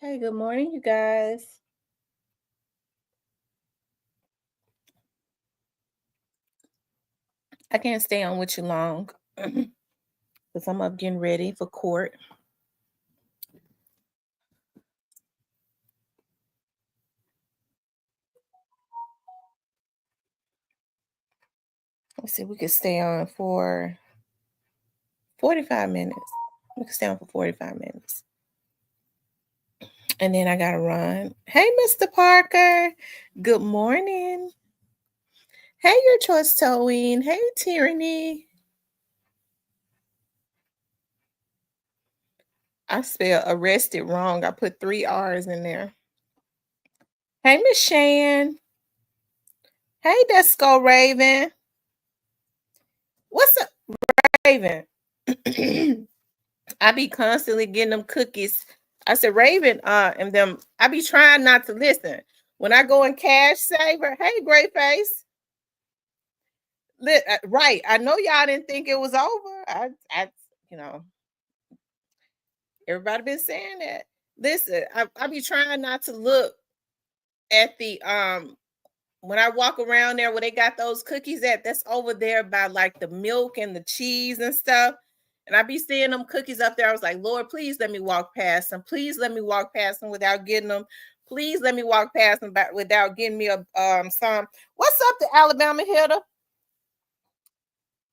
Hey, good morning, you guys. I can't stay on with you long because I'm up getting ready for court. Let's see, we could stay on for 45 minutes. We could stay on for 45 minutes. And then I got to run. Hey, Mr. Parker. Good morning. Hey, your choice towing. Hey, Tyranny. I spelled arrested wrong. I put 3 R's in there. Hey, Miss Shan. Hey, Desco Raven. What's up, Raven? I be constantly getting them cookies. I said, Raven, and them, I be trying not to listen. When I go in Cash Saver, hey, Great Face. Right. I know y'all didn't think it was over. You know, everybody been saying that. Listen, I be trying not to look at the when I walk around there where they got those cookies at, that's over there by like the milk and the cheese and stuff. And I be seeing them cookies up there. I was like, Lord, please let me walk past them. Please let me walk past them without getting them. Please let me walk past them without getting me a some. What's up, the Alabama hitter?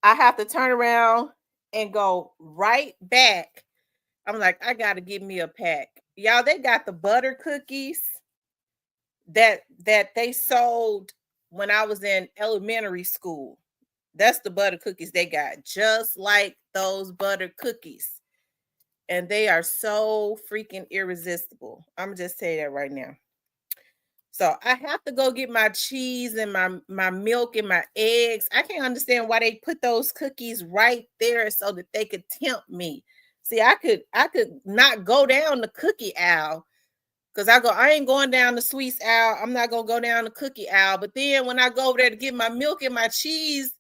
I have to turn around and go right back. I'm like, I gotta give me a pack. Y'all, they got the butter cookies that they sold when I was in elementary school. That's the butter cookies they got, just like those butter cookies. And they are so freaking irresistible. I'm just saying that right now. So I have to go get my cheese and my milk and my eggs. I can't understand why they put those cookies right there so that they could tempt me. See, I could not go down the cookie aisle because I ain't going down the sweets aisle. I'm not gonna go down the cookie aisle. But then when I go over there to get my milk and my cheese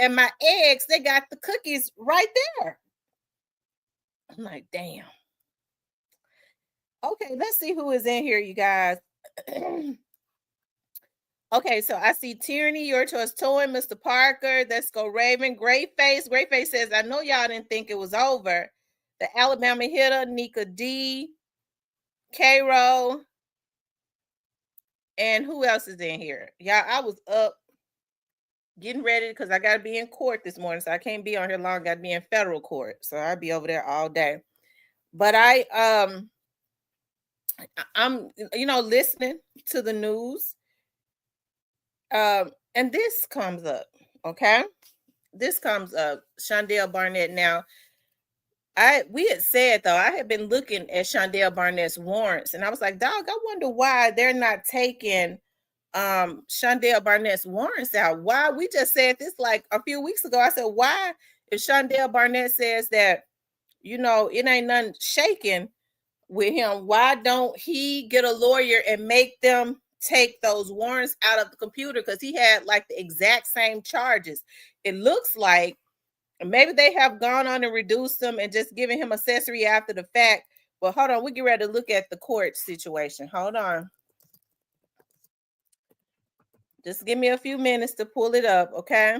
and my eggs, they got the cookies right there. I'm like, damn. Okay, let's see who is in here, you guys. Okay, so I see Tierney, your choice, Toyin, Mr. Parker. Let's go, Raven. Great Face. Great Face says, I know y'all didn't think it was over. The Alabama hitter, Nika D, Cairo, and who else is in here? Y'all, I was up getting ready because I got to be in court this morning, so I can't be on here long. Got to be in federal court, so I'll be over there all day. But I'm listening to the news, and this comes up. Okay, this comes up. Shondell Barnett. Now, we had said though I had been looking at Shondell Barnett's warrants, and I was like, dog, I wonder why they're not taking Shondell Barnett's warrants out. Why? We just said this like a few weeks ago. I said, why, if Shondell Barnett says that, it ain't nothing shaking with him, why don't he get a lawyer and make them take those warrants out of the computer? Because he had like the exact same charges. It looks like maybe they have gone on and reduced them and just given him accessory after the fact. But hold on, we get ready to look at the court situation. Hold on. Just give me a few minutes to pull it up, okay?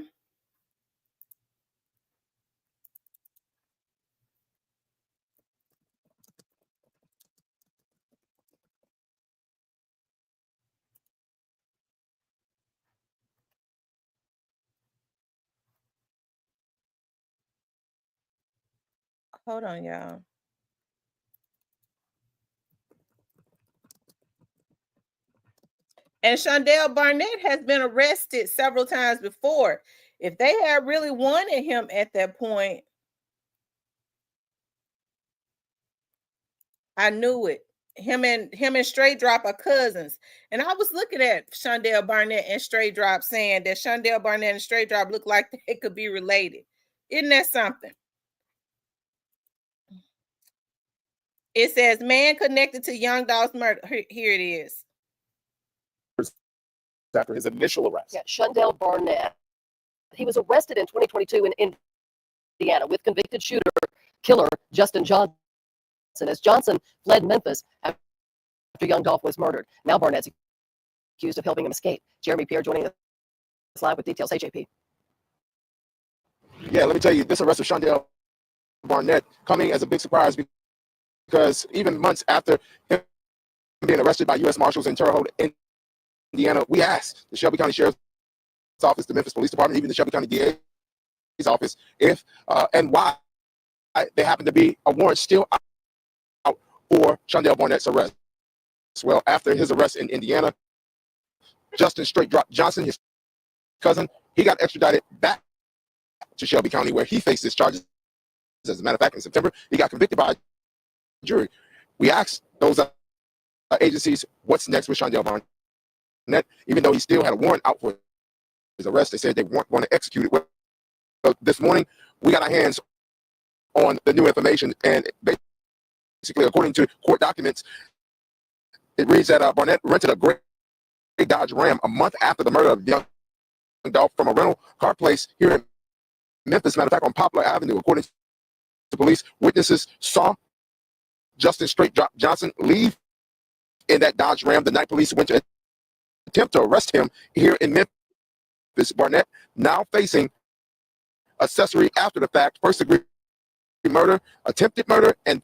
Hold on, y'all. And Shondell Barnett has been arrested several times before. If they had really wanted him at that point, I knew it. Him and Straight Drop are cousins. And I was looking at Shondell Barnett and Straight Drop saying that Shondell Barnett and Straight Drop look like they could be related. Isn't that something? It says man connected to Young Dolph's murder. Here it is. After his initial arrest. Yeah, Shondell Barnett. He was arrested in 2022 in Indiana with convicted killer Justin Johnson as Johnson fled Memphis after young Dolph was murdered. Now Barnett's accused of helping him escape. Jeremy Pierre joining us live with details. Hey, JP. Yeah, let me tell you, this arrest of Shondell Barnett coming as a big surprise because even months after him being arrested by U.S. Marshals in Terre Haute, Indiana, we asked the Shelby County Sheriff's Office, the Memphis Police Department, even the Shelby County DA's office, if and why there happened to be a warrant still out for Shondell Barnett's arrest. Well, after his arrest in Indiana, Justin Straight Drop Johnson, his cousin, he got extradited back to Shelby County where he faces charges. As a matter of fact, in September, he got convicted by a jury. We asked those agencies, what's next with Shondell Barnett? Even though he still had a warrant out for his arrest, they said they weren't going to execute it. Well, this morning, we got our hands on the new information, and basically, according to court documents, it reads that Barnett rented a gray Dodge Ram a month after the murder of young Dolph from a rental car place here in Memphis. Matter of fact, on Poplar Avenue, according to police, witnesses saw Justin Straight Drop Johnson leave in that Dodge Ram the night police went to attempt to arrest him here in Memphis. Barnett now facing accessory after the fact, first degree murder, attempted murder, and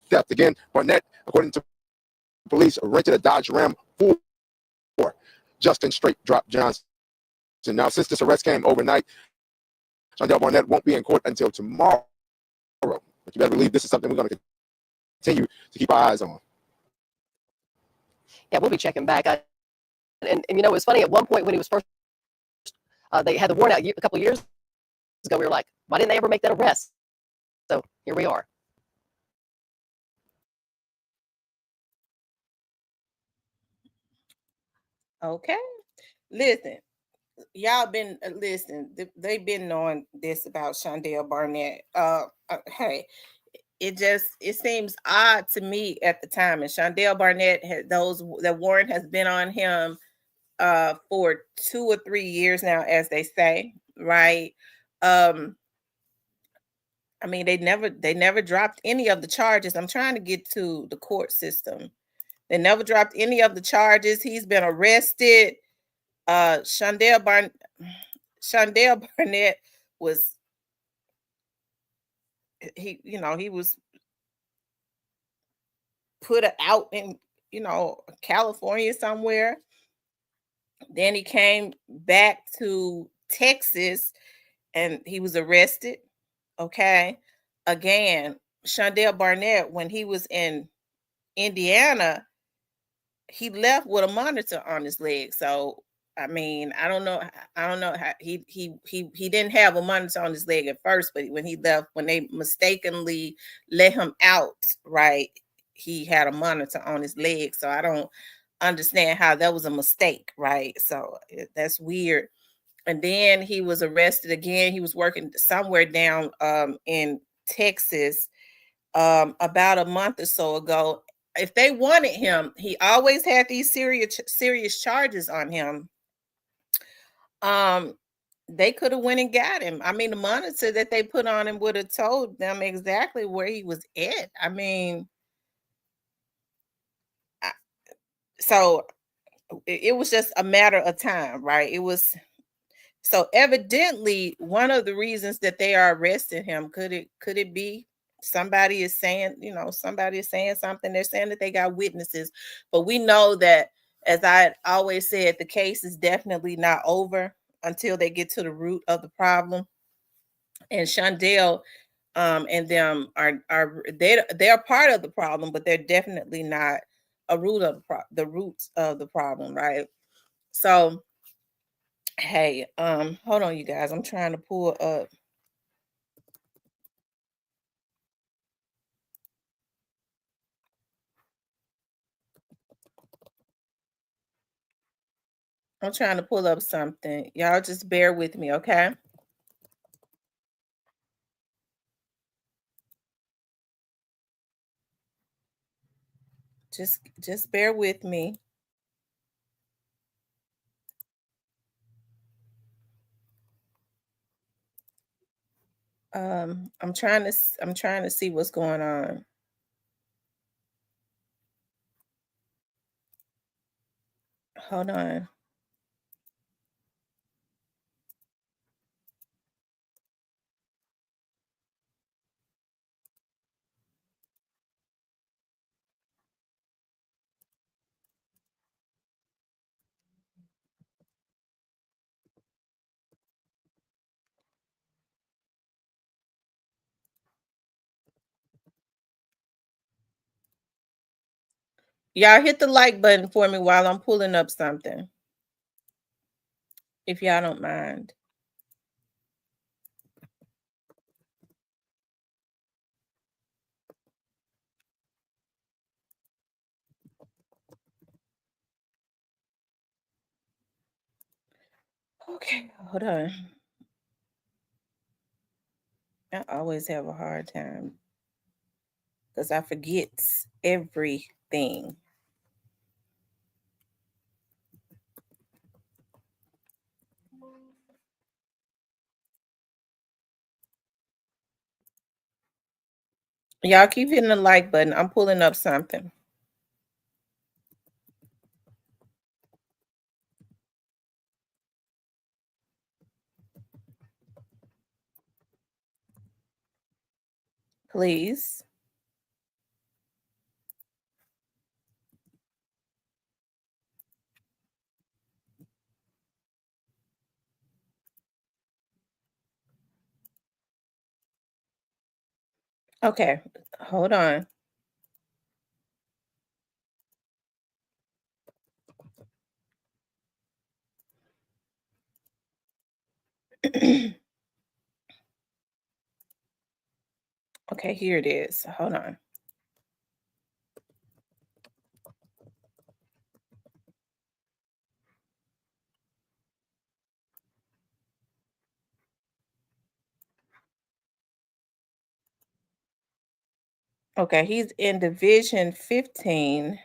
theft. Again, Barnett, according to police, rented a Dodge Ram for Justin Straight Drop Johnson. Now, since this arrest came overnight, Shondell Barnett won't be in court until tomorrow. But you better believe this is something we're going to continue to keep our eyes on. Yeah, we'll be checking back. And you know, it was funny. At one point when he was first, they had the warrant out a couple of years ago. We were like, why didn't they ever make that arrest? So here we are. Okay. Listen, y'all been they've been knowing this about Shondell Barnett. Hey, it seems odd to me at the time. And Shondell Barnett had the warrant has been on him for 2 or 3 years now, as they say, right? I mean, they never dropped any of the charges. I'm trying to get to the court system. They never dropped any of the charges. He's been arrested. Shondell Barnett was he was put out in California somewhere. Then he came back to Texas and he was arrested. Okay. Again, Shondell Barnett, when he was in Indiana, he left with a monitor on his leg. So I mean, I don't know how he didn't have a monitor on his leg at first, but when he left, when they mistakenly let him out, right, he had a monitor on his leg. So I don't understand how that was a mistake, right? So that's weird. And then he was arrested again. He was working somewhere down in Texas about a month or so ago. If they wanted him, he always had these serious charges on him. They could have went and got him. I mean, the monitor that they put on him would have told them exactly where he was at. I mean, so it was just a matter of time, right? It was. So evidently, one of the reasons that they are arresting him, could it be somebody is saying something? They're saying that they got witnesses, but we know that, as I always said, the case is definitely not over until they get to the root of the problem. And Shondell and them they're part of the problem, but they're definitely not a root of the roots of the problem, right? So hey, hold on, you guys. I'm trying to pull up. I'm trying to pull up something. Y'all just bear with me, okay? Just bear with me. I'm trying to see what's going on. Hold on. Y'all hit the like button for me while I'm pulling up something, if y'all don't mind. Okay, hold on. I always have a hard time because I forget everything. Y'all keep hitting the like button. I'm pulling up something. Please. Okay, hold on. Okay, here it is. Hold on. Okay, he's in Division 15.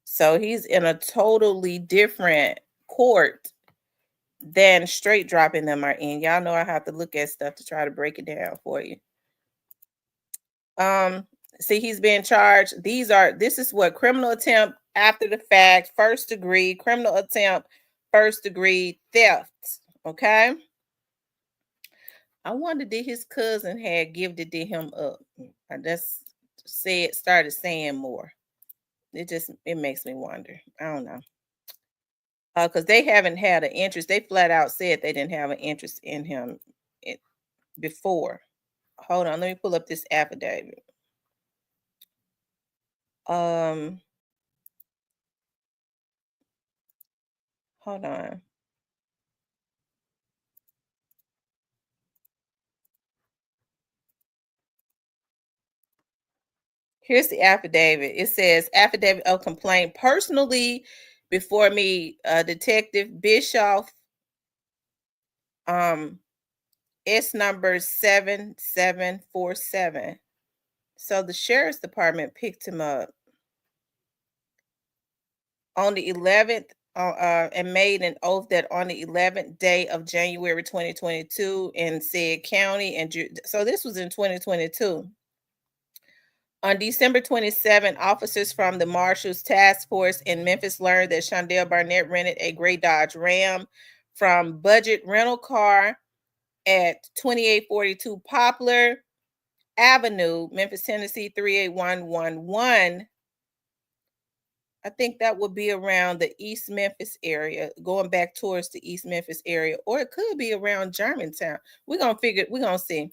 So he's in a totally different court than straight dropping them are in. Y'all know I have to look at stuff to try to break it down for you. Um, See, he's being charged. This is what criminal attempt after the fact, first degree, criminal attempt, first degree theft. Okay. I wonder did his cousin had gifted him up. I just started saying more. It makes me wonder. I don't know. Because they haven't had an interest. They flat out said they didn't have an interest in him before. Hold on, let me pull up this affidavit. Um, Hold on. Here's the affidavit. It says affidavit of complaint personally before me, Detective Bischoff, S number 7747. So the sheriff's department picked him up on the 11th and made an oath that on the 11th day of January 2022 in said county. And so this was in 2022. On December 27, officers from the Marshals Task Force in Memphis learned that Shondell Barnett rented a gray Dodge Ram from Budget Rental Car at 2842 Poplar Avenue, Memphis, Tennessee 38111. I think that would be around the East Memphis area, going back towards the East Memphis area, or it could be around Germantown. We're gonna see.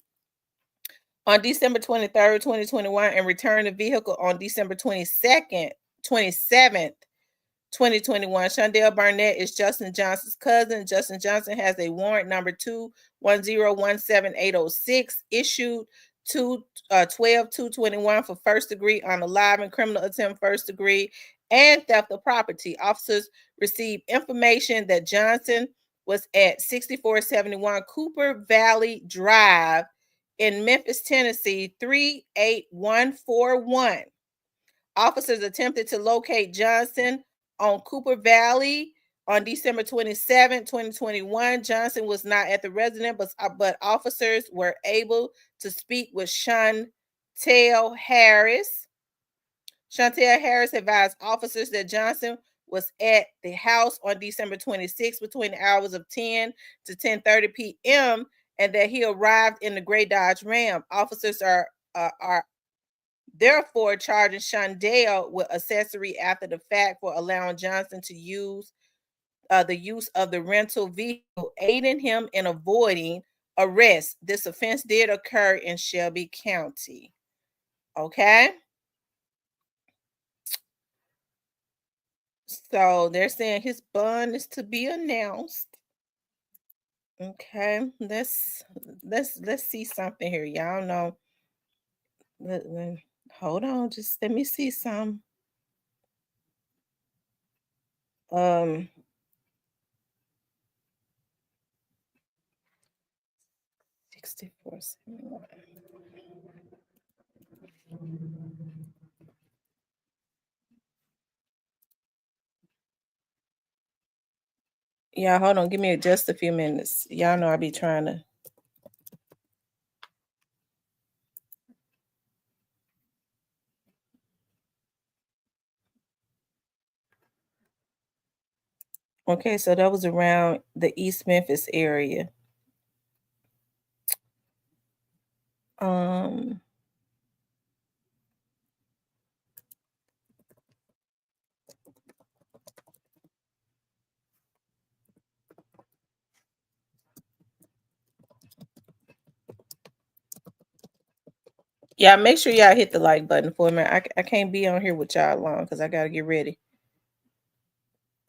On December 23rd, 2021, and returned the vehicle on December 27th, 2021. Shondell Barnett is Justin Johnson's cousin. Justin Johnson has a warrant number 21017-806 issued to 12/2/21 for first degree on a live and criminal attempt first degree and theft of property. Officers received information that Johnson was at 6471 Cooper Valley Drive in Memphis, Tennessee 38141. Officers attempted to locate Johnson on Cooper Valley on December 27, 2021. Johnson was not at the residence, but officers were able to speak with Chantel Harris. Chantel Harris advised officers that Johnson was at the house on December 26th between the hours of 10 to 10:30 p.m. and that he arrived in the gray Dodge Ram. Officers are therefore charging Shondell with accessory after the fact for allowing Johnson to use the use of the rental vehicle, aiding him in avoiding arrest. This offense did occur in Shelby County. Okay. So they're saying his bond is to be announced. Okay, let's see something here. Y'all know. Hold on, just let me see some. Um, 6471. Yeah, hold on. Give me just a few minutes. Y'all know I be trying to. Okay, so that was around the East Memphis area. Um, yeah, make sure y'all hit the like button for me. I can't be on here with y'all long because I gotta get ready.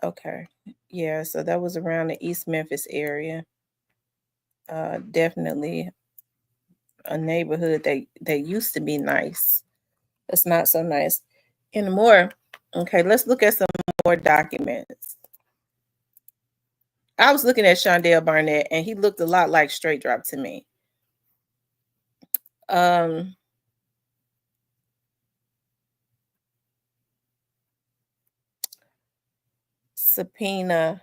Okay. Yeah, so that was around the East Memphis area. Definitely a neighborhood that used to be nice. It's not so nice anymore. Okay, let's look at some more documents. I was looking at Shondell Barnett, and he looked a lot like Straight Drop to me. Um, subpoena.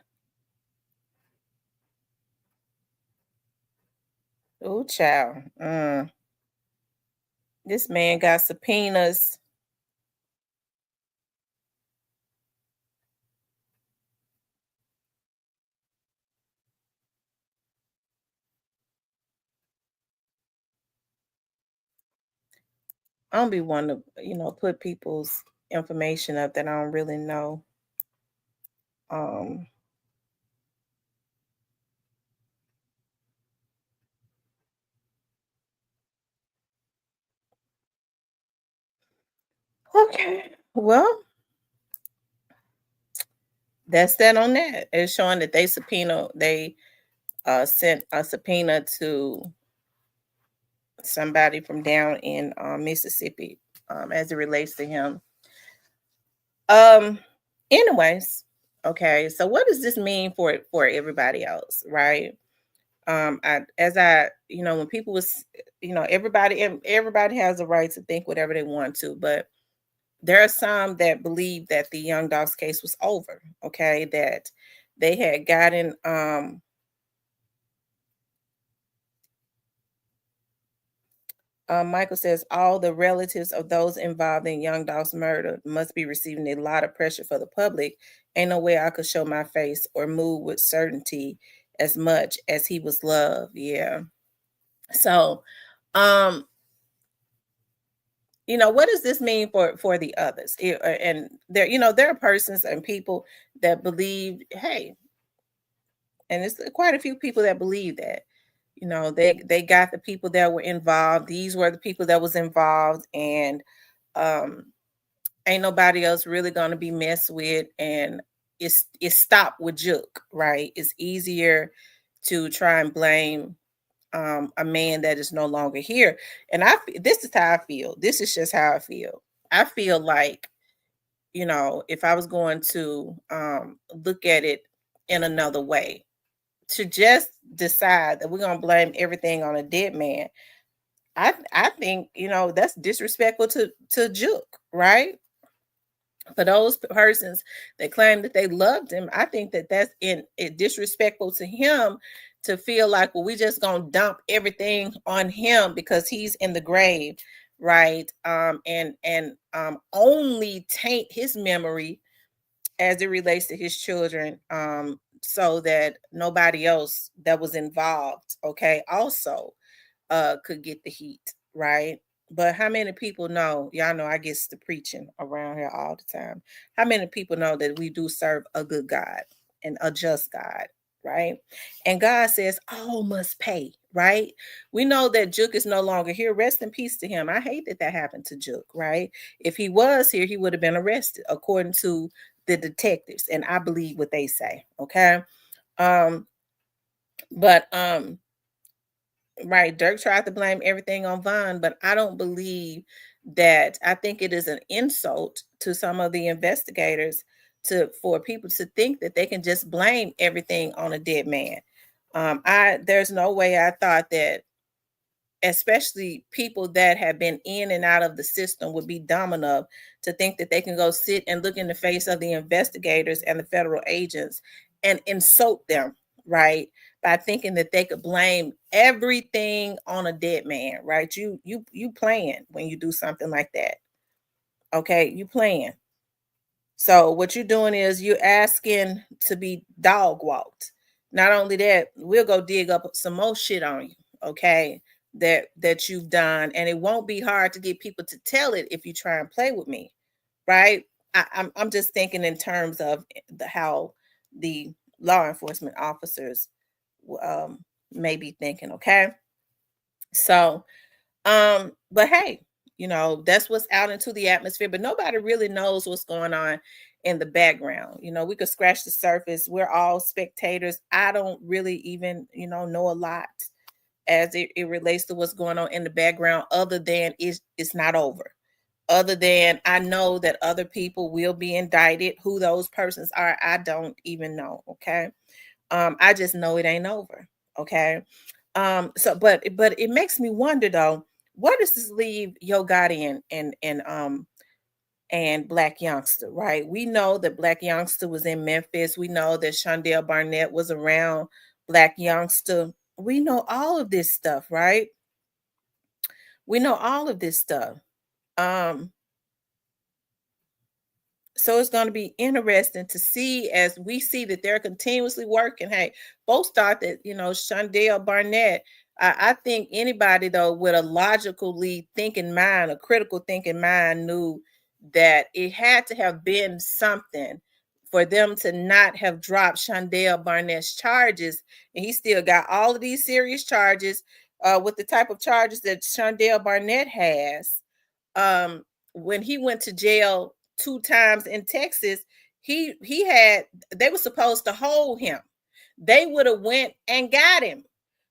Oh, child. This man got subpoenas. I don't be wanting to, put people's information up that I don't really know. Um, okay. Well, that's that on that. It's showing that they sent a subpoena to somebody from down in Mississippi as it relates to him. Anyways, okay, so what does this mean for everybody else, right? When people was, everybody has a right to think whatever they want to, but there are some that believe that the Young Dogs case was over, okay, that they had gotten Michael says all the relatives of those involved in Young Dog's murder must be receiving a lot of pressure for the public. Ain't no way I could show my face or move with certainty as much as he was loved. Yeah. So, um, what does this mean for the others? And there are persons and people that believe, hey, and it's quite a few people that believe that. They got the people that were involved. These were the people that was involved, and um ain't nobody else really gonna be messed with, and it's stopped with Juke, right? It's easier to try and blame a man that is no longer here. And this is how I feel. This is just how I feel. I feel like, if I was going to look at it in another way, to just decide that we're gonna blame everything on a dead man, I think that's disrespectful to Juke, right? For those persons that claim that they loved him, I think that that's disrespectful to him to feel like, well, we just gonna dump everything on him because he's in the grave, right? And only taint his memory as it relates to his children, so that nobody else that was involved, okay, also could get the heat, right? But how many people know? Y'all know I gets to preaching around here all the time. How many people know that we do serve a good God and a just God, right? And God says all must pay, right? We know that Juke is no longer here. Rest in peace to him. I hate that that happened to Juke, right? If he was here, he would have been arrested, according to the detectives, and I believe what they say. Okay, um, but right, Dirk tried to blame everything on Vaughn, but I don't believe that. I think it is an insult to some of the investigators to for people to think that they can just blame everything on a dead man. I There's no way I thought that, especially people that have been in and out of the system, would be dumb enough to think that they can go sit and look in the face of the investigators and the federal agents and insult them, right? By thinking that they could blame everything on a dead man, right? You playing when you do something like that. Okay, you playing. So what you're doing is you're asking to be dog walked. Not only that, we'll go dig up some more shit on you, okay? That you've done, and it won't be hard to get people to tell it if you try and play with me, right? I'm just thinking in terms of how the law enforcement officers may be thinking, okay? So but hey, that's what's out into the atmosphere, but nobody really knows what's going on in the background. We could scratch the surface. We're all spectators. I don't really even, know a lot as it relates to what's going on in the background, other than it's not over. Other than I know that other people will be indicted. Who those persons are, I don't even know. Okay. I just know it ain't over. Okay. But it makes me wonder though, where does this leave Yo Gotti and Black Youngster, right? We know that Black Youngster was in Memphis. We know that Shondell Barnett was around Black Youngster. We know all of this stuff, right? We know all of this stuff. Um, so it's going to be interesting to see, as we see that they're continuously working. Hey, both thought that, Shondell Barnett, I think anybody though with a logically thinking mind, a critical thinking mind, knew that it had to have been something for them to not have dropped Shondell Barnett's charges. And he still got all of these serious charges with the type of charges that Shondell Barnett has. um when he went to jail 2 times in Texas, he had they were supposed to hold him. They would have went and got him.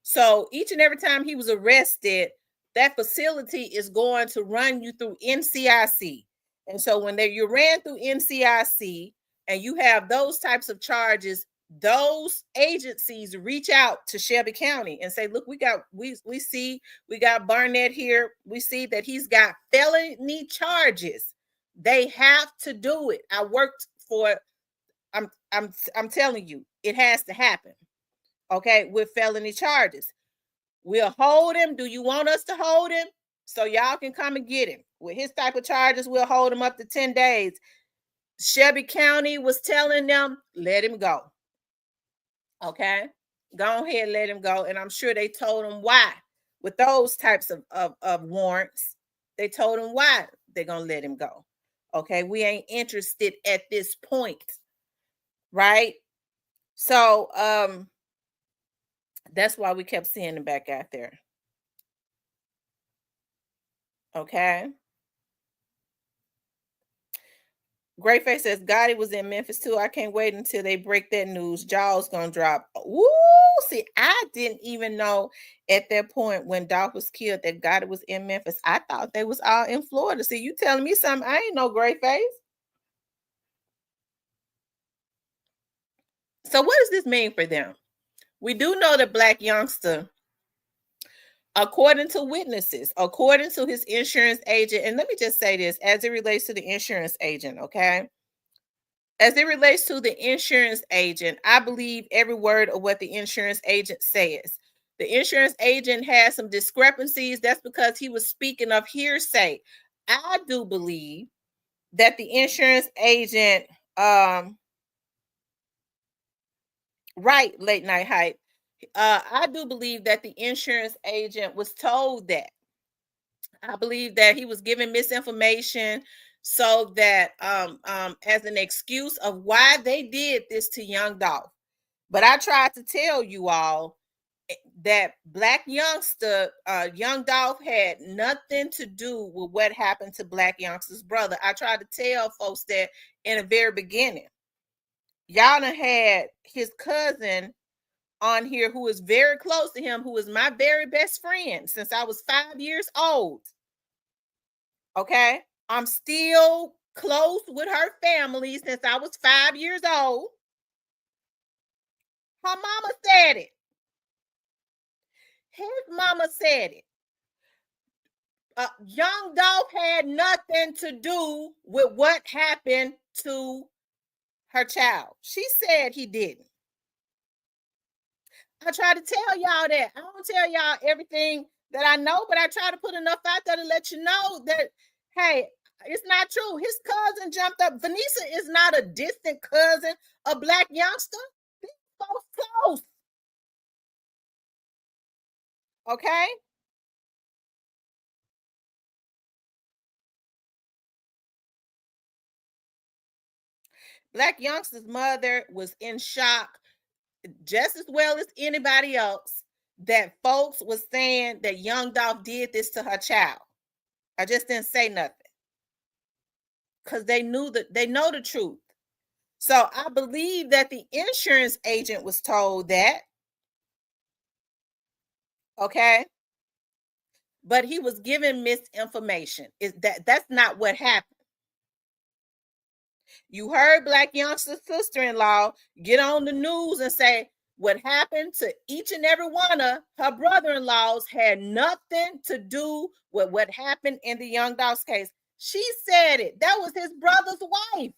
So each and every time he was arrested, that facility is going to run you through NCIC. And so when you ran through NCIC and you have those types of charges, those agencies reach out to Shelby County and say, look, we see we got Barnett here. We see that he's got felony charges. They have to do it. I worked for I'm telling you, it has to happen. Okay, with felony charges. We'll hold him. Do you want us to hold him? So y'all can come and get him. With his type of charges, we'll hold him up to 10 days. Shelby County was telling them, let him go. Okay, go ahead, let him go. And I'm sure they told him why. With those types of warrants, they told him why they're gonna let him go. Okay, we ain't interested at this point, right? So that's why we kept seeing him back out there. Okay. Great Face says Gotti was in Memphis too. I can't wait until they break that news. Jaw's gonna drop. Woo! See, I didn't even know at that point when Doc was killed that Gotti was in Memphis. I thought they was all in Florida. See, you telling me something I ain't know, Great Face. So what does this mean for them? We do know that Black Youngster, according to witnesses, according to his insurance agent, and let me just say this as it relates to the insurance agent, okay? As it relates to the insurance agent, I believe every word of what the insurance agent says. The insurance agent has some discrepancies. That's because he was speaking of hearsay. I do believe that the insurance agent Right, late night hype. I do believe that the insurance agent was told that. I believe that he was given misinformation so that as an excuse of why they did this to young Dolph. But I tried to tell you all that Black youngster, young Dolph had nothing to do with what happened to Black youngster's brother. I tried to tell folks that in the very beginning. Y'all done had his cousin on here who is very close to him, who is my very best friend since I was 5 years old. Okay. I'm still close with her family since I was 5 years old. Her mama said it. His mama said it. Young Dolph had nothing to do with what happened to her child. She said he didn't. I try to tell y'all that. I don't tell y'all everything that I know, but I try to put enough out there to let you know that, hey, it's not true. His cousin jumped up. Vanessa is not a distant cousin of Black youngster. They're so close. Okay? Black youngster's mother was in shock just as well as anybody else that folks was saying that young Dolph did this to her child. I just didn't say nothing because they know the truth. So I believe that the insurance agent was told that. Okay. But he was given misinformation. That's not what happened. You heard Black youngster's sister-in-law get on the news and say what happened to each and every one of her brother-in-laws had nothing to do with what happened in the young Dolph's case. She said it. That was his brother's wife.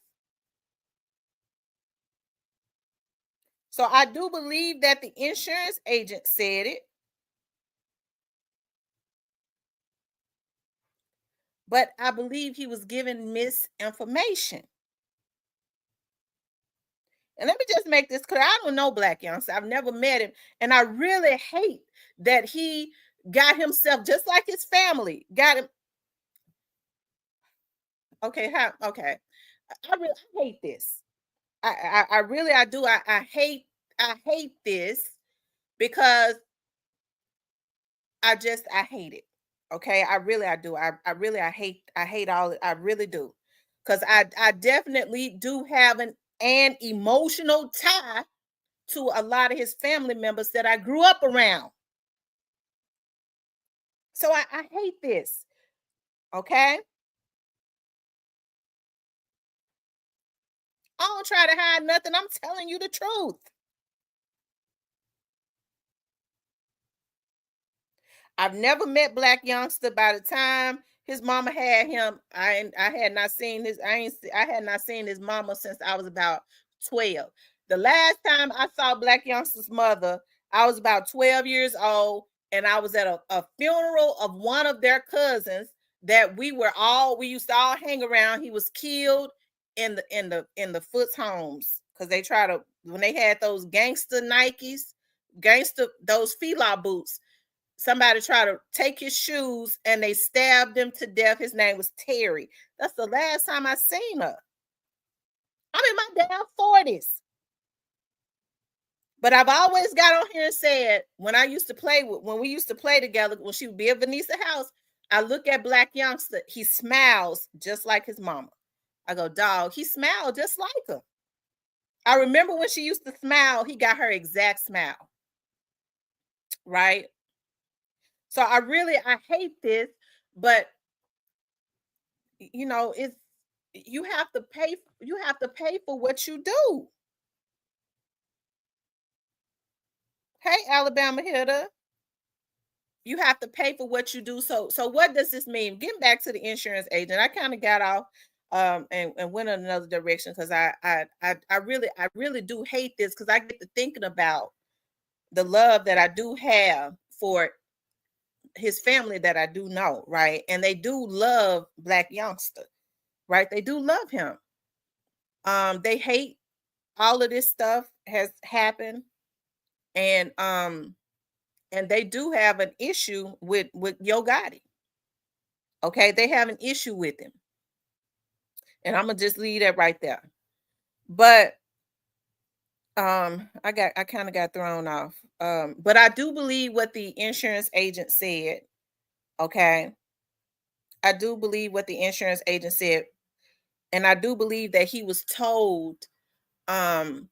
So I do believe that the insurance agent said it. But I believe he was given misinformation. And let me just make this clear. I don't know Black youngster. I've never met him. And I really hate that he got himself, just like his family, got him. Okay, okay. I hate this. I really do. I hate this because I hate it. Okay. I do. I hate all it. I really do. Because I definitely do have an emotional tie to a lot of his family members that I grew up around. So I hate this. Okay. I don't try to hide nothing. I'm telling you the truth. I've never met Black youngster. By the time his mama had him, I had not seen his I had not seen his mama since I was about 12. The last time I saw Black youngster's mother, I was about 12 years old, and I was at a funeral of one of their cousins that we used to all hang around. He was killed in the Foots homes because they try to, when they had those gangster Nikes, those Fila boots, somebody tried to take his shoes and they stabbed him to death. His name was Terry. That's the last time I seen her. I'm in my damn 40s. But I've always got on here and said, when we used to play together, when she would be at Vanessa's house, I look at Black youngster, he smiles just like his mama. I go, dog, he smiled just like her. I remember when she used to smile, he got her exact smile. Right? So I hate this, but it's, you have to pay for what you do. Hey, Alabama hitter, you have to pay for what you do. So what does this mean? Getting back to the insurance agent, I kind of got off and went in another direction because I really do hate this because I get to thinking about the love that I do have for his family that I do know, right? And they do love Black youngster, right? They do love him. They hate all of this stuff has happened, and they do have an issue with Yo Gotti. Okay, they have an issue with him, and I'm gonna just leave that right there. But I kind of got thrown off. But I do believe what the insurance agent said. Okay, I do believe what the insurance agent said, and I do believe that he was told. Um,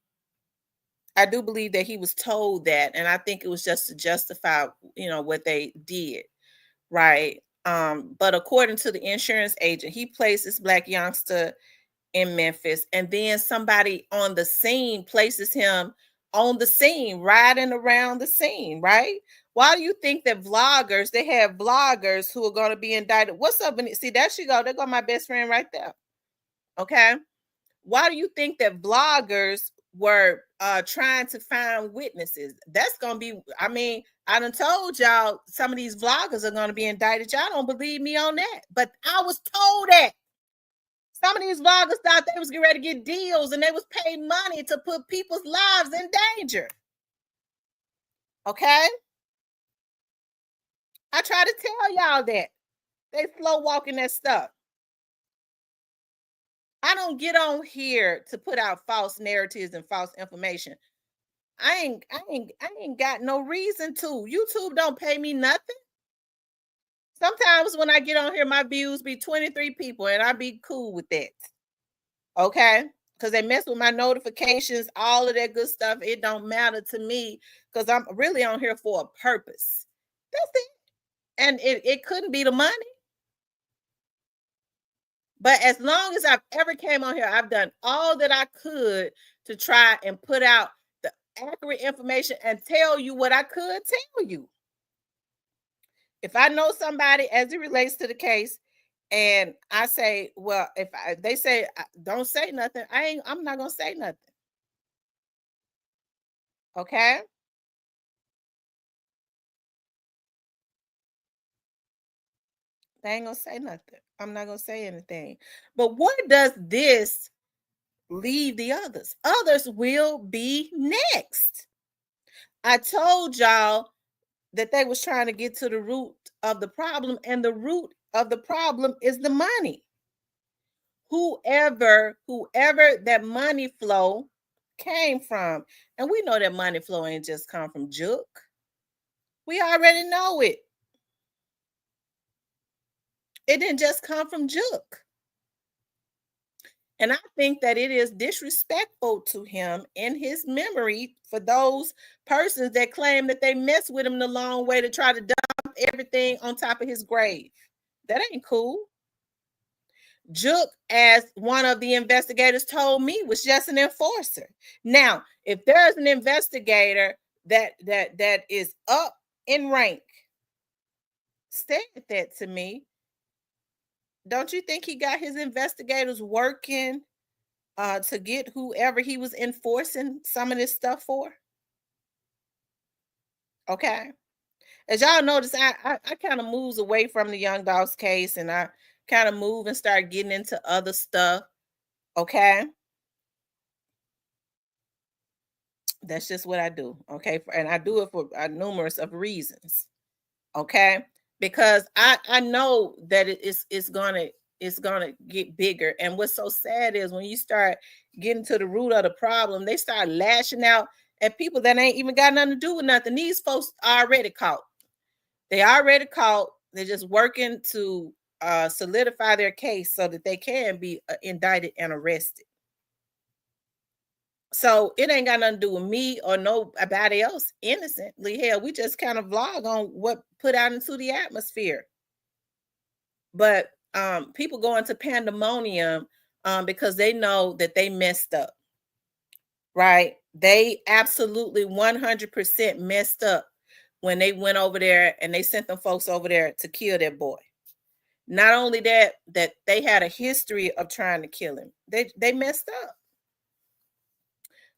I do believe that he was told that, and I think it was just to justify, what they did, right? But according to the insurance agent, he placed this black youngster in Memphis, and then somebody on the scene places him on the scene, riding around the scene, right? Why do you think that they have vloggers who are going to be indicted? What's up? See, there she go. There go my best friend right there. Okay. Why do you think that vloggers were trying to find witnesses? That's going to be, I done told y'all some of these vloggers are going to be indicted. Y'all don't believe me on that. But I was told that. Some of these vloggers thought they was getting ready to get deals, and they was paying money to put people's lives in danger. Okay? I try to tell y'all that. They slow walking that stuff. I don't get on here to put out false narratives and false information. I ain't got no reason to. YouTube don't pay me nothing. Sometimes when I get on here, my views be 23 people, and I be cool with that. Okay? Because they mess with my notifications, all of that good stuff. It don't matter to me because I'm really on here for a purpose. That's it. And it couldn't be the money. But as long as I've ever came on here, I've done all that I could to try and put out the accurate information and tell you what I could tell you. If I know somebody as it relates to the case, and I say, well, they say don't say nothing, I'm not gonna say nothing. Okay. They ain't gonna say nothing. I'm not gonna say anything. But where does this leave the others? Others will be next. I told y'all that they was trying to get to the root of the problem, and the root of the problem is the money. Whoever that money flow came from, and we know that money flow ain't just come from Juke. We already know it. It didn't just come from Juke. And I think that it is disrespectful to him in his memory for those persons that claim that they messed with him the long way to try to dump everything on top of his grave. That ain't cool. Juke, as one of the investigators told me, was just an enforcer. Now, if there's an investigator that is up in rank, said that to me, don't you think he got his investigators working to get whoever he was enforcing some of this stuff for? Okay. As y'all notice, I kind of moves away from the Young Dogs case, and I kind of move and start getting into other stuff. Okay. That's just what I do. Okay. And I do it for numerous of reasons. Okay. Because I know that it's gonna get bigger. And what's so sad is when you start getting to the root of the problem, they start lashing out at people that ain't even got nothing to do with nothing. These folks are already caught. They already caught. They're just working to solidify their case so that they can be indicted and arrested. So it ain't got nothing to do with me or nobody else innocently. Hell, we just kind of vlog on what put out into the atmosphere. But people go into pandemonium because they know that they messed up. Right? They absolutely 100% messed up when they went over there and they sent them folks over there to kill their boy. Not only that they had a history of trying to kill him. They messed up.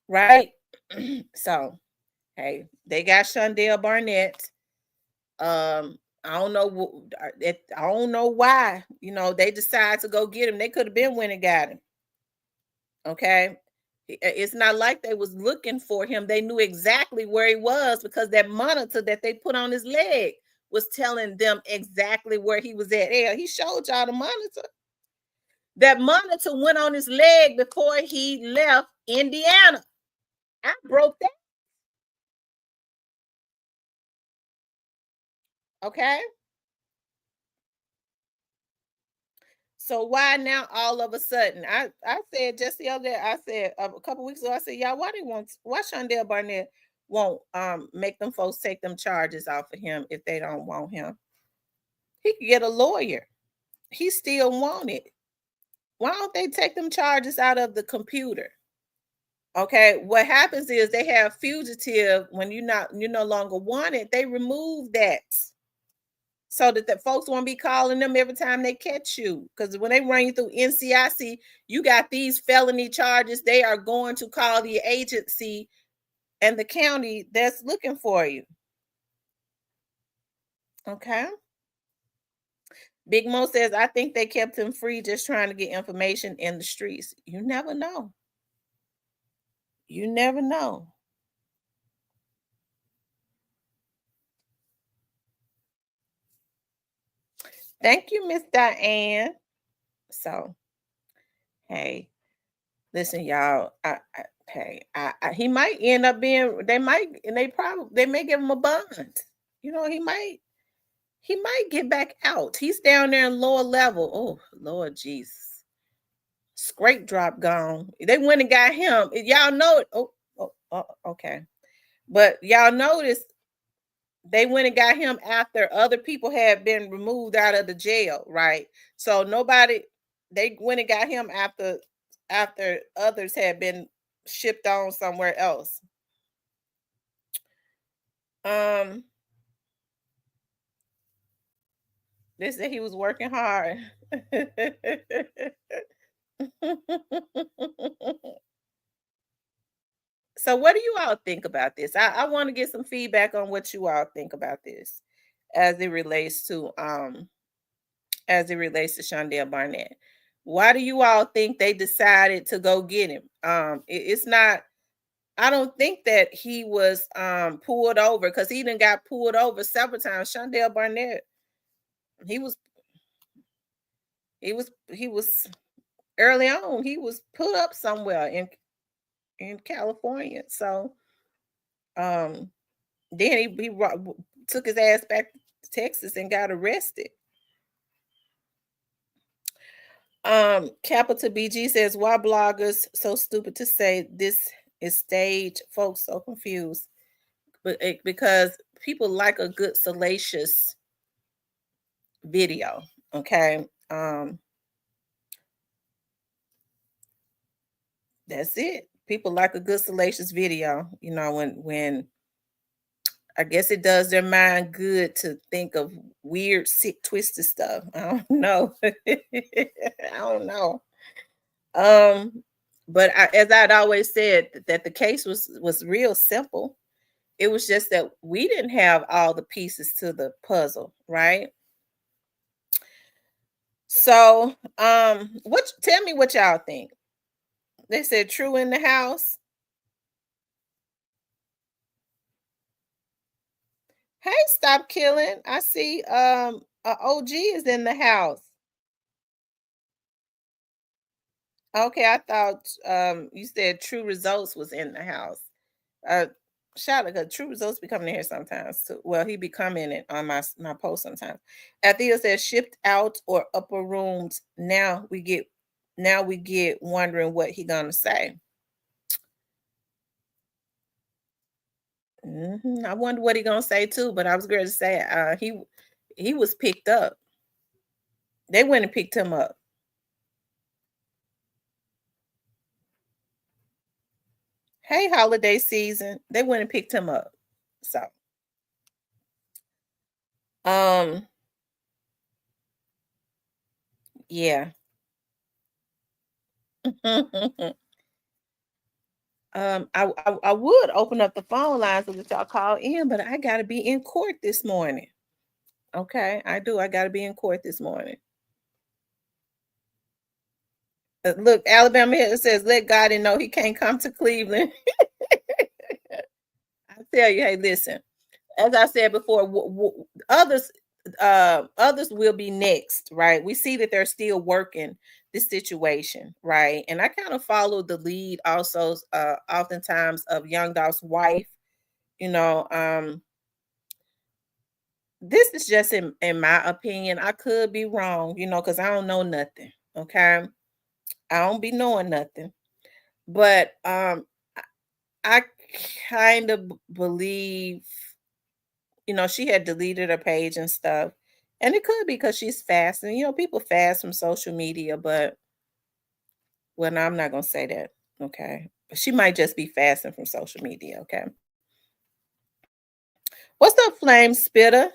Right? So, hey, they got Shondell Barnett. I don't know why, they decide to go get him. They could have been when and got him. Okay. It's not like they was looking for him. They knew exactly where he was because that monitor that they put on his leg was telling them exactly where he was at. Yeah, he showed y'all the monitor. That monitor went on his leg before he left Indiana. I broke that. Okay. So why now all of a sudden? I said just the other day, I said a couple weeks ago, I said, y'all, why Shondell Barnett won't make them folks take them charges off of him if they don't want him? He could get a lawyer. He still wanted. Why don't they take them charges out of the computer? Okay, what happens is they have fugitive when you're no longer wanted, they remove that so that the folks won't be calling them every time they catch you. Because when they run you through NCIC, you got these felony charges. They are going to call the agency and the county that's looking for you. Okay. Big Mo says, I think they kept him free just trying to get information in the streets. You never know. You never know. Thank you, Miss Diane. So, hey, listen, y'all. He might end up being. They may give him a bond. You know, he might get back out. He's down there in lower level. Oh, Lord Jesus. Scrape drop gone. They went and got him. Y'all know it. Okay. But y'all notice they went and got him after other people had been removed out of the jail, right? So they went and got him after others had been shipped on somewhere else. They said he was working hard. So what do you all think about this? I want to get some feedback on what you all think about this as it relates to Shondell Barnett. Why do you all think they decided to go get him? It's not, I don't think that he was pulled over, because he done got pulled over several times. Shondell Barnett, he was early on, he was put up somewhere in California. So then he took his ass back to Texas and got arrested. Capital BG says, why bloggers so stupid to say this is staged? Folks so confused. But because people like a good salacious video. Okay. That's it. People like a good salacious video. You know, when I guess it does their mind good to think of weird, sick, twisted stuff. I don't know. I don't know. But as I'd always said, that the case was real simple. It was just that we didn't have all the pieces to the puzzle, right? So, tell me what y'all think. They said True in the house. Hey, stop killing. I see OG is in the house. Okay, I thought you said True Results was in the house. Shout out, because True Results be coming in here sometimes too. Well, he be coming in on my post sometimes. Athea says shipped out or upper rooms. Now we get wondering what he gonna say. I wonder what he gonna say too. But I was going to say he was picked up. They went and picked him up. Hey, holiday season. They went and picked him up. So, yeah. I would open up the phone lines so that y'all call in, but I gotta be in court this morning. Okay, I do. I gotta be in court this morning. Look, Alabama here says, let God know he can't come to Cleveland. I tell you, hey, listen, as I said before, others will be next, right? We see that they're still working this situation, right? And I kind of follow the lead also oftentimes of Young Dolph's wife, you know. This is just in my opinion. I could be wrong, you know, because I don't know nothing. Okay. I don't be knowing nothing. But I kind of believe, you know, she had deleted her page and stuff. And it could be because she's fasting. You know, people fast from social media, but well, no, I'm not gonna say that. Okay. But she might just be fasting from social media. Okay. What's up, Flame Spitter?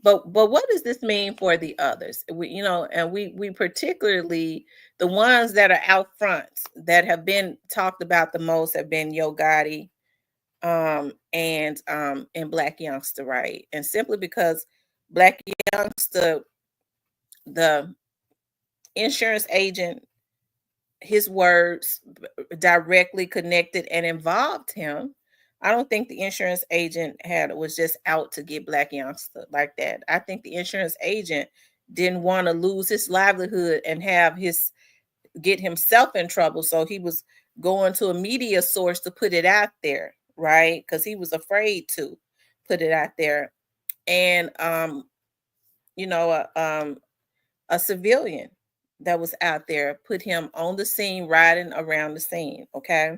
But what does this mean for the others? We, you know, and we particularly the ones that are out front that have been talked about the most have been Yo Gotti, and Black Youngster, right? And simply because Black Youngster, the insurance agent, his words directly connected and involved him. I don't think the insurance agent was just out to get Black Youngster like that. I think the insurance agent didn't want to lose his livelihood and get himself in trouble, so he was going to a media source to put it out there, right? Because he was afraid to put it out there. And you know, a civilian that was out there put him on the scene, riding around the scene. Okay.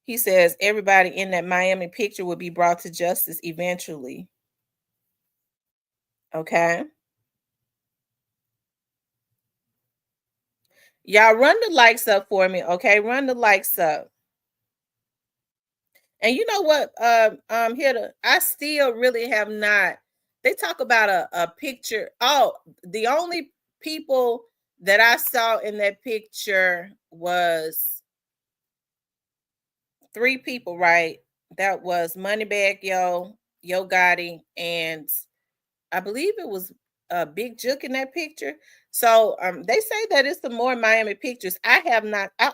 He says everybody in that Miami picture will be brought to justice eventually. Okay. Y'all run the likes up for me. Okay. Run the likes up. And you know what? I still really have not. They talk about a picture. Oh, the only people that I saw in that picture was 3 people, right? That was Moneybag Yo, Yo Gotti, and I believe it was Big Jook in that picture. So they say that it's the more Miami pictures. I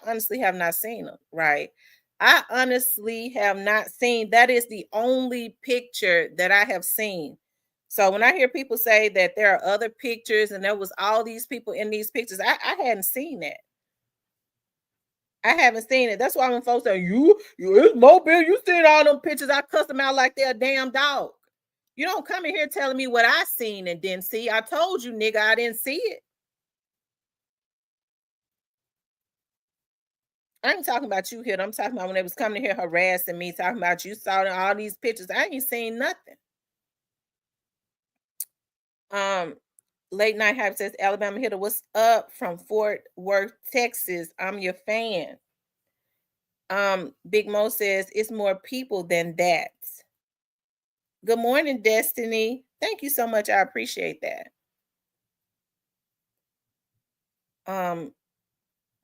honestly have not seen them, right? I honestly have not seen. That is the only picture that I have seen. So when I hear people say that there are other pictures and there was all these people in these pictures, I hadn't seen that. I haven't seen it. That's why when folks say, it's mobile, you seen all them pictures, I cuss them out like they're a damn dog. You don't come in here telling me what I seen and didn't see. I told you, nigga, I didn't see it. I ain't talking about you here. I'm talking about when they was coming here harassing me, talking about you saw all these pictures. I ain't seen nothing. Late night hype says Alabama hitter, what's up from Fort Worth, Texas? I'm your fan. Big Mo says it's more people than that. Good morning, Destiny. Thank you so much. I appreciate that.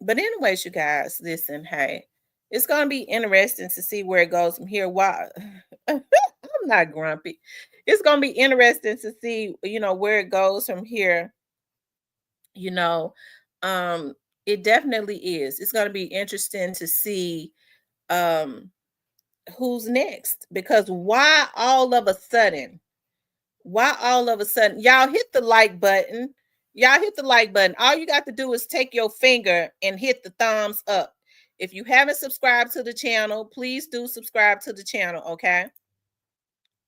But anyways, you guys, listen, hey, it's gonna be interesting to see where it goes from here. Why I'm not grumpy. It's gonna be interesting to see, you know, where it goes from here. You know, it definitely is. It's gonna be interesting to see who's next, because why all of a sudden y'all hit the like button. Y'all hit the like button. All you got to do is take your finger and hit the thumbs up. If you haven't subscribed to the channel, please do subscribe to the channel, okay?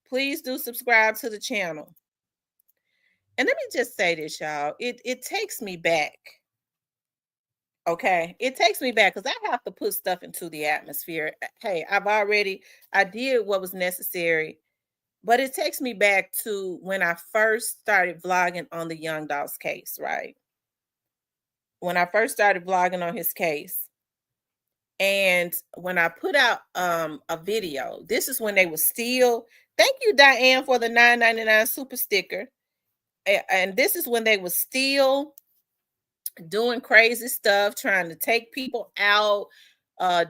Please do subscribe to the channel. And let me just say this, y'all. It takes me back. Okay? It takes me back because I have to put stuff into the atmosphere. Hey, I did what was necessary. But it takes me back to when I first started vlogging on the Young Dolph's case, right? When I first started vlogging on his case. And when I put out a video, this is when they were still, thank you, Diane, for the $9.99 super sticker. And this is when they were still doing crazy stuff, trying to take people out,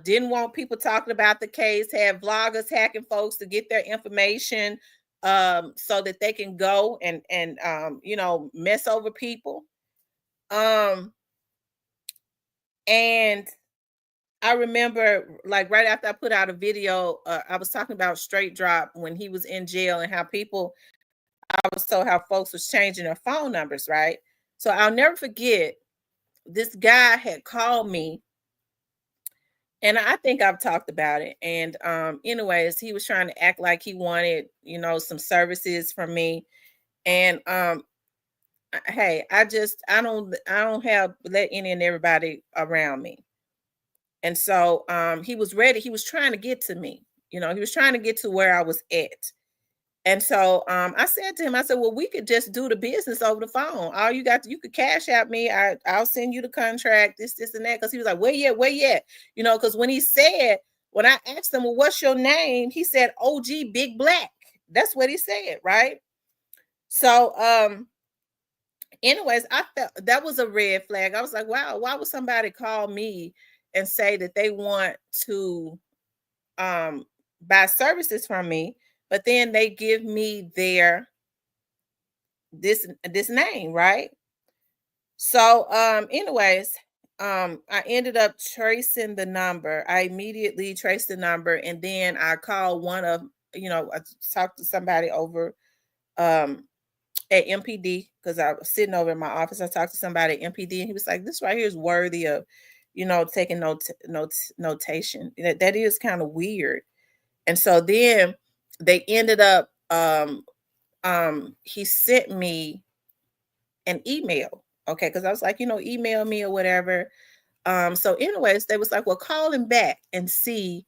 didn't want people talking about the case, had vloggers hacking folks to get their information, so that they can go and mess over people. And I remember, like, right after I put out a video, I was talking about Straight Drop when he was in jail, and how I was told how folks was changing their phone numbers, right? So I'll never forget, this guy had called me, and I think I've talked about it. And anyways, he was trying to act like he wanted, some services from me. And hey, I don't have let any and everybody around me. And so he was ready. He was trying to get to me. He was trying to get to where I was at. And so I said to him, I said, well, we could just do the business over the phone. All you could cash out me. I'll send you the contract, this, and that. Because he was like, where yet? Because when I asked him, well, what's your name? He said, OG Big Black. That's what he said, right? So anyways, I felt that was a red flag. I was like, wow, why would somebody call me and say that they want to buy services from me, but then they give me this name, right? So anyways, I ended up tracing the number. I immediately traced the number, and then I called I talked to somebody over at MPD, because I was sitting over in my office. I talked to somebody at MPD, and he was like, this right here is worthy of taking notation. That is kind of weird. And so then they ended up he sent me an email, okay, because I was like, email me or whatever. So anyways, they was like, well, call him back and see,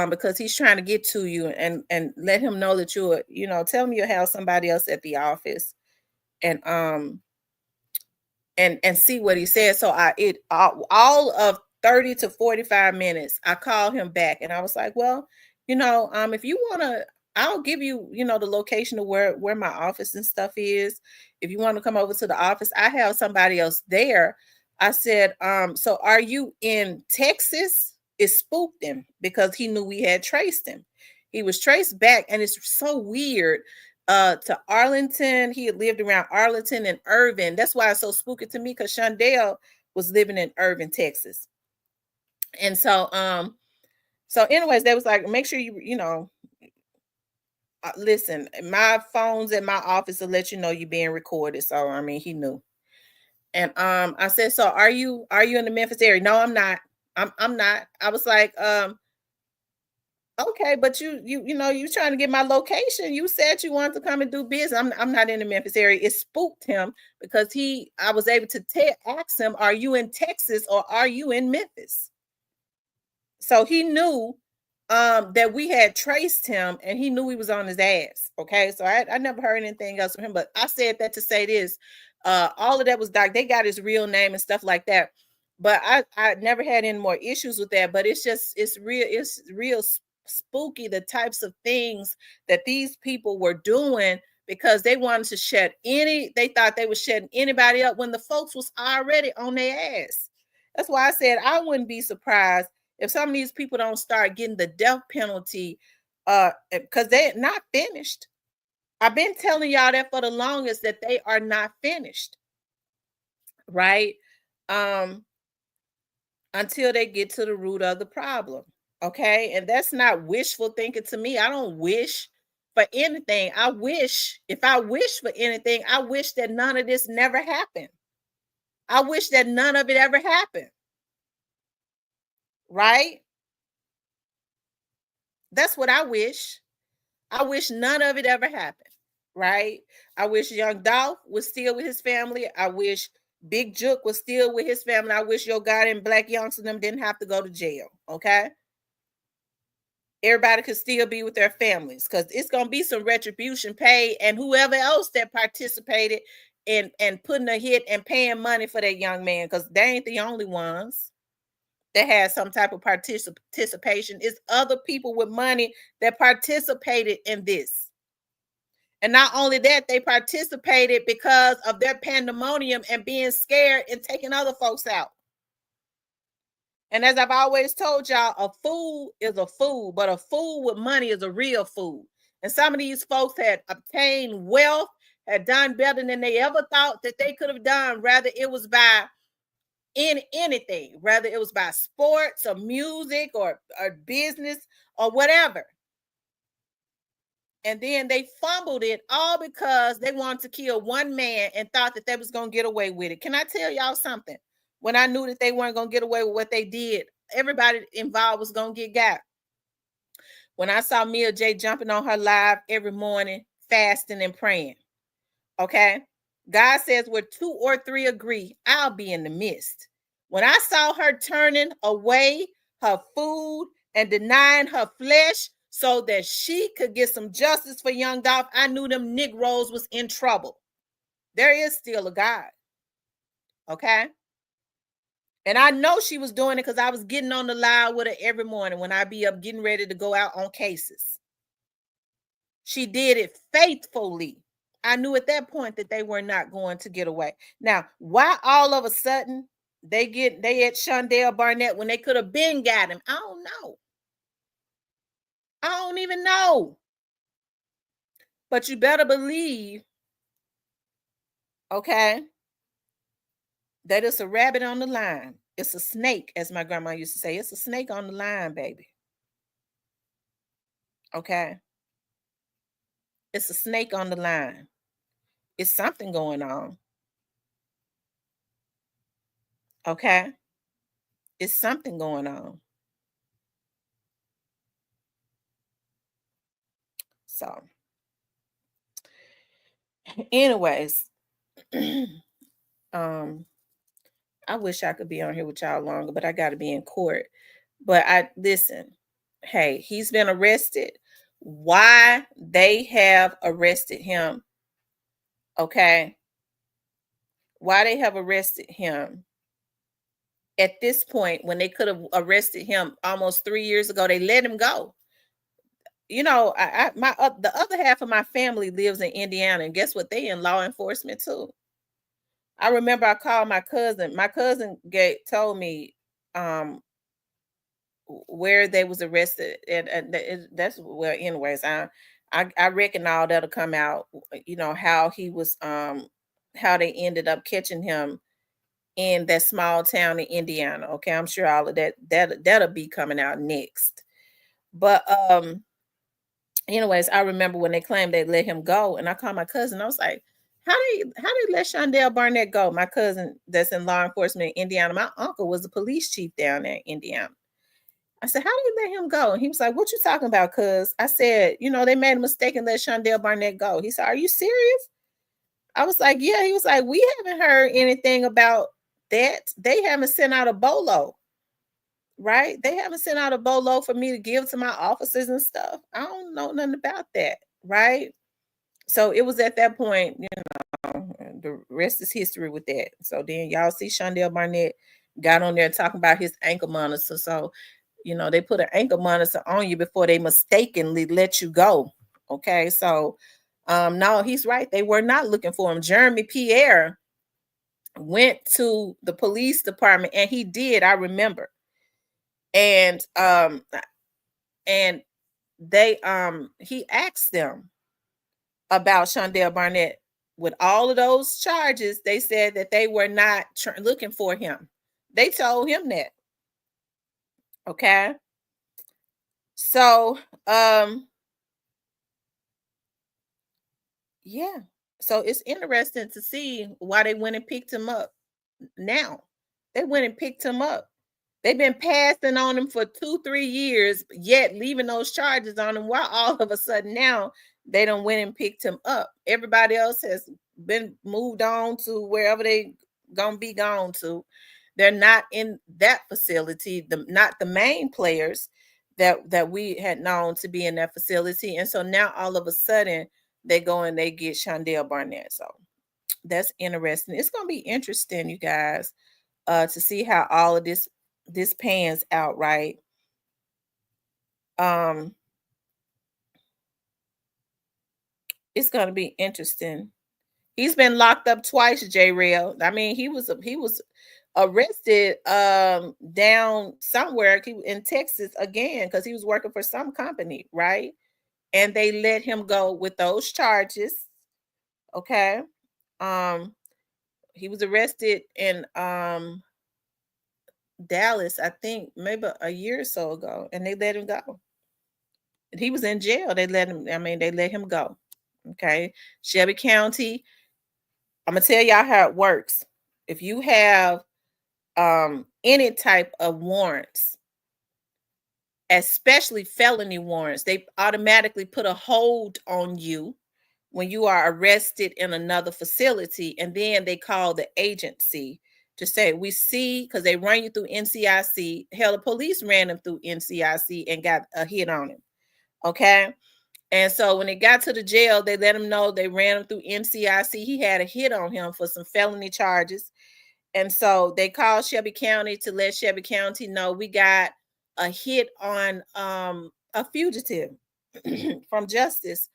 because he's trying to get to you, and let him know that you're, tell him you'll have somebody else at the office, and see what he said. So all of 30 to 45 minutes, I called him back, and I was like, well, if you want to, I'll give you, the location of where my office and stuff is. If you want to come over to the office, I have somebody else there. I said, so are you in Texas? It spooked him, because he knew we had traced him. He was traced back, and it's so weird, to Arlington. He had lived around Arlington and Irvin. That's why it's so spooky to me, because Shondell was living in Irvin, Texas. And so anyways, they was like, make sure listen, my phones at my office will let you know you're being recorded. So I mean, he knew. And I said, so are you in the Memphis area? No, I'm not. I'm not. I was like, okay, but you trying to get my location. You said you wanted to come and do business. I'm not in the Memphis area. It spooked him, because I was able to ask him, are you in Texas or are you in Memphis? So he knew that we had traced him, and he knew he was on his ass. Okay, so I never heard anything else from him, but I said that to say this. All of that was they got his real name and stuff like that, but I never had any more issues with that. But it's real spooky, the types of things that these people were doing, because they wanted to they thought they were shutting anybody up when the folks was already on their ass. That's why I said I wouldn't be surprised if some of these people don't start getting the death penalty, because they're not finished. I've been telling y'all that for the longest, that they are not finished, right? Until they get to the root of the problem. Okay. And that's not wishful thinking to me. I don't wish for anything. If I wish for anything, I wish that none of this never happened. I wish that none of it ever happened. Right? That's what I wish. I wish none of it ever happened. Right? I wish Young Dolph was still with his family. I wish Big Jook was still with his family. I wish Yo God and Black Youngster them didn't have to go to jail. Okay? Everybody could still be with their families, because it's going to be some retribution paid, and whoever else that participated in putting a hit and paying money for that young man, because they ain't the only ones that had some type of participation. It's other people with money that participated in this. And not only that, they participated because of their pandemonium and being scared and taking other folks out. And as I've always told y'all, a fool is a fool, but a fool with money is a real fool. And some of these folks had obtained wealth, had done better than they ever thought that they could have done, rather it was by anything, whether it was by sports or music or business or whatever. And then they fumbled it all because they wanted to kill one man and thought that they was going to get away with it. Can I tell y'all something? When I knew that they weren't going to get away with what they did, everybody involved was going to get got. When I saw Mia J jumping on her live every morning, fasting and praying, okay? God says where 2 or 3 agree, I'll be in the midst. When I saw her turning away her food and denying her flesh so that she could get some justice for young Dolph, I knew them Negroes was in trouble. There is still a God, okay? And I know she was doing it because I was getting on the live with her every morning when I be up getting ready to go out on cases. She did it faithfully. I knew at that point that they were not going to get away. Now, why all of a sudden they at Shondell Barnett when they could have been got him? I don't know. I don't even know. But you better believe, okay, that it's a rabbit on the line. It's a snake, as my grandma used to say. It's a snake on the line, baby. Okay? It's a snake on the line. It's something going on. Okay? It's something going on. So, anyways, I wish I could be on here with y'all longer, but I got to be in court. But listen, hey, he's been arrested. Why they have arrested him? Okay. Why they have arrested him at this point when they could have arrested him almost 3 years ago? They let him go. You know, the other half of my family lives in Indiana, and guess what? They in law enforcement too. I remember I called my cousin. My cousin told me where they was arrested, and that's well. Anyways, I reckon all that'll come out. You know how he was, how they ended up catching him in that small town in Indiana. Okay, I'm sure all of that'll be coming out next. But anyways, I remember when they claimed they let him go, and I called my cousin. I was like, how they let Shondell Barnett go? My cousin that's in law enforcement in Indiana. My uncle was the police chief down there in Indiana. I said, how do you let him go? And he was like, what you talking about, cuz? I said, you know, they made a mistake and let Shondell Barnett go. He said, are you serious? I was like, yeah. He was like, we haven't heard anything about that. They haven't sent out a bolo, right? They haven't sent out a bolo for me to give to my officers and stuff. I don't know nothing about that, right? So it was at that point, you know, the rest is history with that. So then y'all see Shondell Barnett got on there talking about his ankle monitor. So you know, they put an ankle monitor on you before they mistakenly let you go. Okay, so no, he's right. They were not looking for him. Jeremy Pierre went to the police department, and he did. I remember, and they he asked them about Shondell Barnett. With all of those charges, they said that they were not looking for him. They told him that. Okay. So, yeah. So it's interesting to see why they went and picked him up now. They went and picked him up. They've been passing on him for 2-3 years, yet leaving those charges on him. Why all of a sudden now they done went and picked him up? Everybody else has been moved on to wherever they gonna be gone to. They're not in that facility, not the main players that we had known to be in that facility. And so now all of a sudden they go and they get Shondell Barnett. So that's interesting. It's gonna be interesting, you guys, to see how all of this pans out, right? It's gonna be interesting. He's been locked up twice, J Rail. I mean, he was arrested down somewhere in Texas again because he was working for some company, right? and they let him go with those charges. Okay. He was arrested in Dallas, I think maybe a year or so ago, and they let him go. He was in jail. They let him, they let him go. Okay. Shelby County, I'm gonna tell y'all how it works. If you have any type of warrants, especially felony warrants, they automatically put a hold on you when you are arrested in another facility, and then they call the agency to say, we see, because they run you through NCIC. Hell, the police ran him through NCIC and got a hit on him. Okay. And so when they got to the jail, they let him know they ran him through NCIC. He had a hit on him for some felony charges. And so they called Shelby County to let Shelby County know we got a hit on a fugitive from justice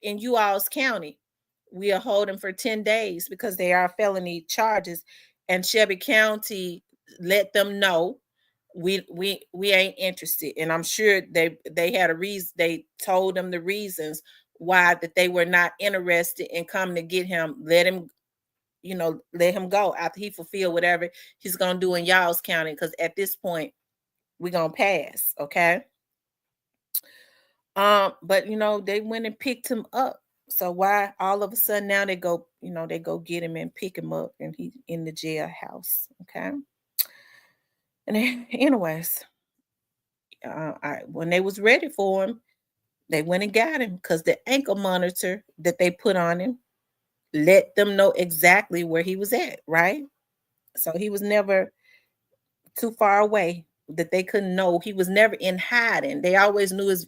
in Uvalde County. We are holding for 10 days because they are felony charges. And Shelby County let them know we ain't interested. And I'm sure they had a reason. They told them the reasons why that they were not interested in coming to get him. Let him go after he fulfilled whatever he's gonna do in Uvalde County, because at this point we're gonna pass. Okay. But they went and picked him up. So why all of a sudden now they go get him and pick him up, and he's in the jailhouse. Okay. And anyways, when they was ready for him, they went and got him, because the ankle monitor that they put on him let them know exactly where he was at, right? So he was never too far away that they couldn't know. He was never in hiding. They always knew his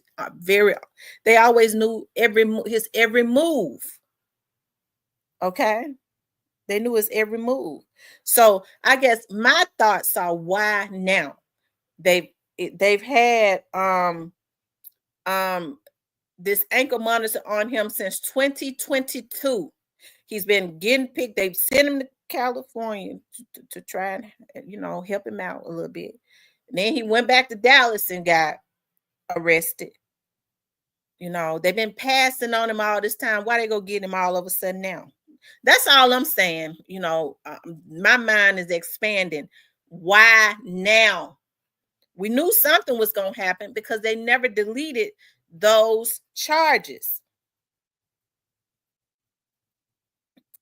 every move. Okay. They knew his every move. So I guess my thoughts are, why now? They've had this ankle monitor on him since 2022. He's been getting picked. They've sent him to California to try and help him out a little bit. And then he went back to Dallas and got arrested. They've been passing on him all this time. Why they go get him all of a sudden now? That's all I'm saying. My mind is expanding. Why now? We knew something was going to happen because they never deleted those charges.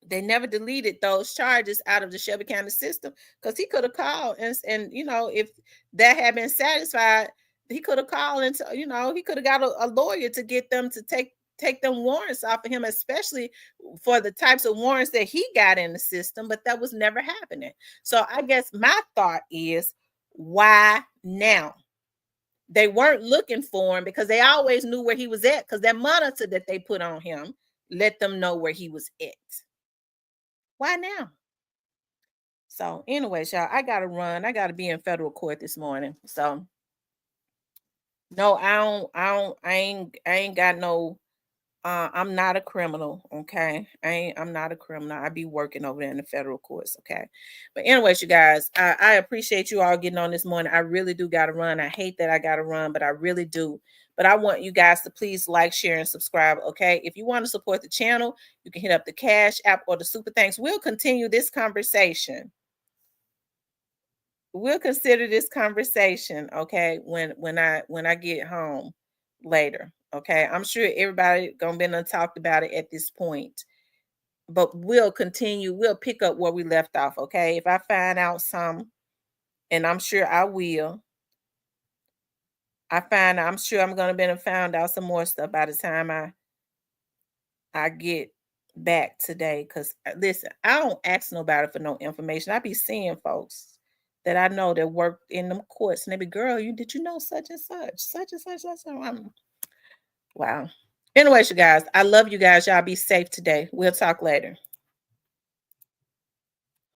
They never deleted those charges out of the Shelby County system, because he could have called and if that had been satisfied, he could have called and he could have got a lawyer to get them to take them warrants off of him, especially for the types of warrants that he got in the system. But that was never happening. So I guess my thought is, why now? They weren't looking for him because they always knew where he was at, because that monitor that they put on him let them know where he was at. Why now? So anyways, y'all, I gotta run. I gotta be in federal court this morning. So no, I ain't got no. I'm not a criminal. Okay, I'm not a criminal. I be working over there in the federal courts. Okay, but anyways, you guys, I appreciate you all getting on this morning. I really do gotta run. I hate that I gotta run, but I really do. But I want you guys to please like, share, and subscribe. Okay. If you want to support the channel, you can hit up the Cash App or the Super Thanks. We'll continue this conversation. We'll consider this conversation. Okay. When I get home later. Okay. I'm sure everybody gonna be talked about it at this point. But we'll continue. We'll pick up where we left off. Okay. If I find out some, and I'm sure I will. I'm sure I'm gonna be found out some more stuff by the time I get back today. Because listen, I don't ask nobody for no information. I be seeing folks that I know that work in them courts, and they be, girl, did you know such and such, such and such, such and wow. Anyways, you guys, I love you guys. Y'all be safe today. We'll talk later.